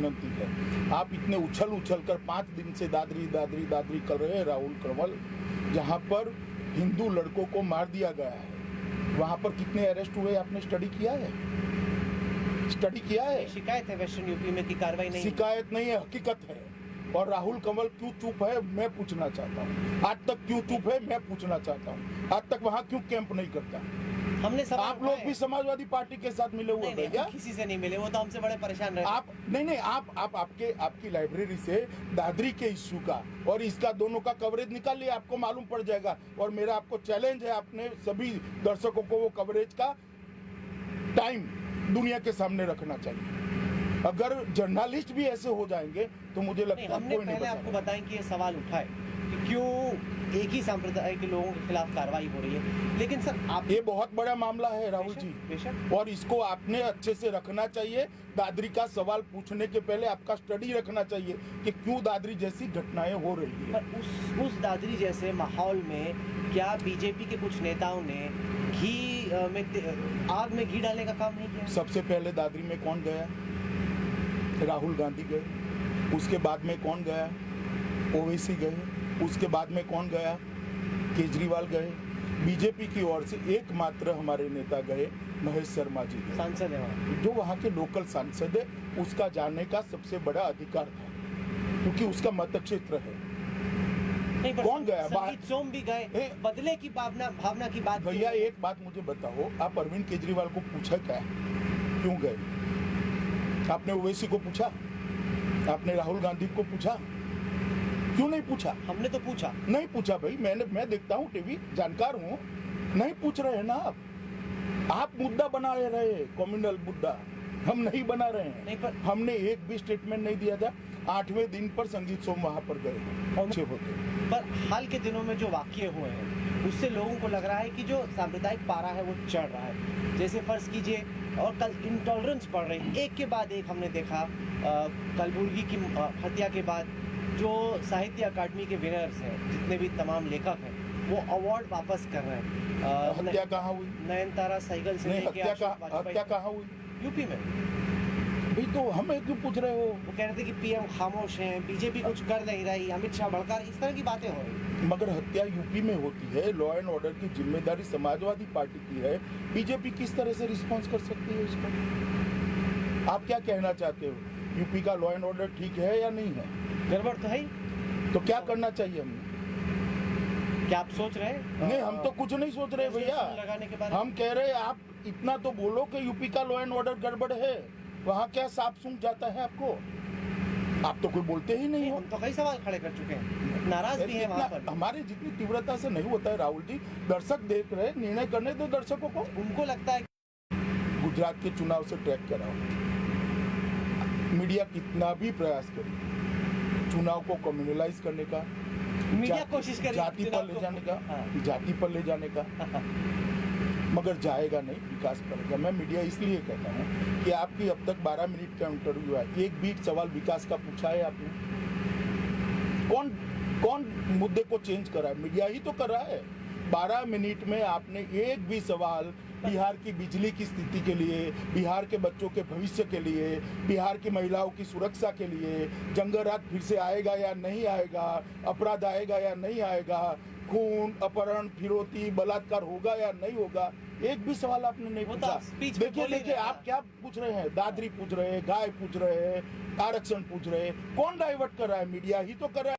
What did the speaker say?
विनंती है, आप इतने उछल कर 5 दिन से दादरी दादरी दादरी कर रहे हैं राहुल कंवल, जहां पर हिंदू लड़कों को मार दिया गया है, वहां पर कितने अरेस्ट हुए आपने स्टडी किया है? स्टडी किया है? शिकायत है वेस्टर्न यूपी में की कार्रवाई नहीं, शिकायत नहीं है, हकीकत है। और राहुल कंवल क्यों चुप है मैं पूछना चाहता हूँ, आज तक क्यों चुप है मैं पूछना चाहता हूँ, आज तक वहाँ क्यों कैंप नहीं करता? हमने आप लोग भी समाजवादी पार्टी के साथ मिले हुए हैं क्या? किसी से नहीं मिले, वो तो हमसे बड़े परेशान रहे। आप नहीं आप आपकी लाइब्रेरी से दादरी के इश्यू का और इसका दोनों का कवरेज निकालिए, आपको मालूम पड़ जाएगा। और मेरा आपको चैलेंज है, आपने सभी दर्शकों को वो कवरेज का टाइम दुनिया के सामने रखना चाहिए। अगर जर्नलिस्ट भी ऐसे हो जाएंगे तो मुझे लगता है हमने पहले आपको बताएं कि ये सवाल उठाए कि क्यों एक ही संप्रदाय के लोगों के खिलाफ कार्रवाई हो रही है, लेकिन सर आप ये बहुत बड़ा मामला है राहुल जी, बेशक, और इसको आपने अच्छे से रखना चाहिए। दादरी का सवाल पूछने के पहले आपका स्टडी रखना चाहिए कि क्यों दादरी जैसी घटनाएं हो रही है। पर उस दादरी जैसे माहौल में क्या बीजेपी के कुछ नेताओं ने आग में घी डालने का काम नहीं किया? सबसे पहले दादरी में कौन गया? राहुल गांधी गए, उसके बाद में कौन गया? ओवैसी गए, उसके बाद में कौन गया? केजरीवाल गए। बीजेपी की ओर से एकमात्र हमारे नेता गए, महेश शर्मा जी गए, सांसद है जो वहाँ के लोकल सांसद है, उसका जाने का सबसे बड़ा अधिकार था क्योंकि उसका मत क्षेत्र है। नहीं, कौन गया? संगीत सोम भी गए, बदले की भावना की बात। भैया एक बात मुझे बताओ, आप अरविंद केजरीवाल को पूछा क्या क्यों गए? आपने ओवैसी को पूछा? आपने राहुल गांधी को पूछा? क्यों नहीं पूछा? हमने तो पूछा नहीं पूछा भाई, मैं देखता हूँ टीवी, जानकार हूँ। नहीं पूछ रहे हैं ना आप मुद्दा बना रहे, कम्युनल मुद्दा हम नहीं बना रहे हैं। नहीं, पर हमने एक भी स्टेटमेंट नहीं दिया था। 8वें दिन पर संगीत सोम वहां पर गए अच्छे होते। पर हाल के दिनों में जो वाकये हुए हैं उससे लोगों को लग रहा है कि जो सांप्रदायिक पारा है वो चढ़ रहा है। जैसे फर्ज कीजिए, और कल इंटॉलरेंस बढ़ रही है, एक के बाद एक हमने देखा। कलबुर्गी की हत्या के बाद जो साहित्य अकादमी के विनर्स हैं, जितने भी तमाम लेखक हैं, वो अवार्ड वापस कर रहे हैं। हत्या कहाँ हुई? नयनतारा सहगल से लेके हत्या कहाँ हुई? यूपी में। भाई तो हमें क्यों पूछ रहे हो? वो कह रहे थे कि पीएम खामोश हैं, बीजेपी कुछ कर नहीं रही, अमित शाह भड़का रही, इस तरह की बातें हो रही। मगर हत्या यूपी में होती है, लॉ एंड ऑर्डर की जिम्मेदारी समाजवादी पार्टी की है। बीजेपी किस तरह से रिस्पॉन्स कर सकती है इसको? आप क्या कहना चाहते हो? यूपी का लॉ एंड ऑर्डर ठीक है या नहीं है? गड़बड़ तो है ही। तो क्या करना चाहिए हमें? क्या आप सोच रहे हैं? नहीं, हम तो कुछ नहीं सोच रहे भैया, लगाने के बाद हम कह रहे हैं आप इतना तो बोलो कि यूपी का लॉ एंड ऑर्डर गड़बड़ है। वहाँ क्या साफ सूंघ जाता है आपको? आप तो कोई बोलते ही नहीं हो। हम तो कई सवाल खड़े कर चुके हैं, नाराज भी हैं वहाँ पर। हमारे जितनी तीव्रता से नहीं होता है राहुल जी, दर्शक देख रहे, निर्णय करने दो दर्शकों को। उनको लगता है गुजरात के चुनाव से ट्रैक कराओ, मीडिया कितना भी प्रयास करे चुनाव को कम्युनलाइज करने का, मीडिया कोशिश करे जाति पर ले जाने का, जाति पर ले जाने का, मगर जाएगा नहीं, विकास करेगा। मैं मीडिया इसलिए कहता हूँ कि आपकी अब तक 12 मिनट का इंटरव्यू है, एक भी सवाल विकास का पूछा है आपने? कौन मुद्दे को चेंज कर रहा है? मीडिया ही तो कर रहा है। 12 मिनट में आपने एक भी सवाल बिहार की बिजली की स्थिति के लिए, बिहार के बच्चों के भविष्य के लिए, बिहार की महिलाओं की सुरक्षा के लिए, जंगल राज फिर से आएगा या नहीं आएगा, अपराध आएगा या नहीं आएगा, खून, अपहरण, फिरौती, बलात्कार होगा या नहीं होगा, एक भी सवाल आपने नहीं पूछा। देखिए आप क्या पूछ रहे हैं? दादरी पूछ रहे हैं, गाय पूछ रहे हैं, आरक्षण पूछ रहे हैं। कौन डाइवर्ट कर रहा है? मीडिया ही तो कर रहा है।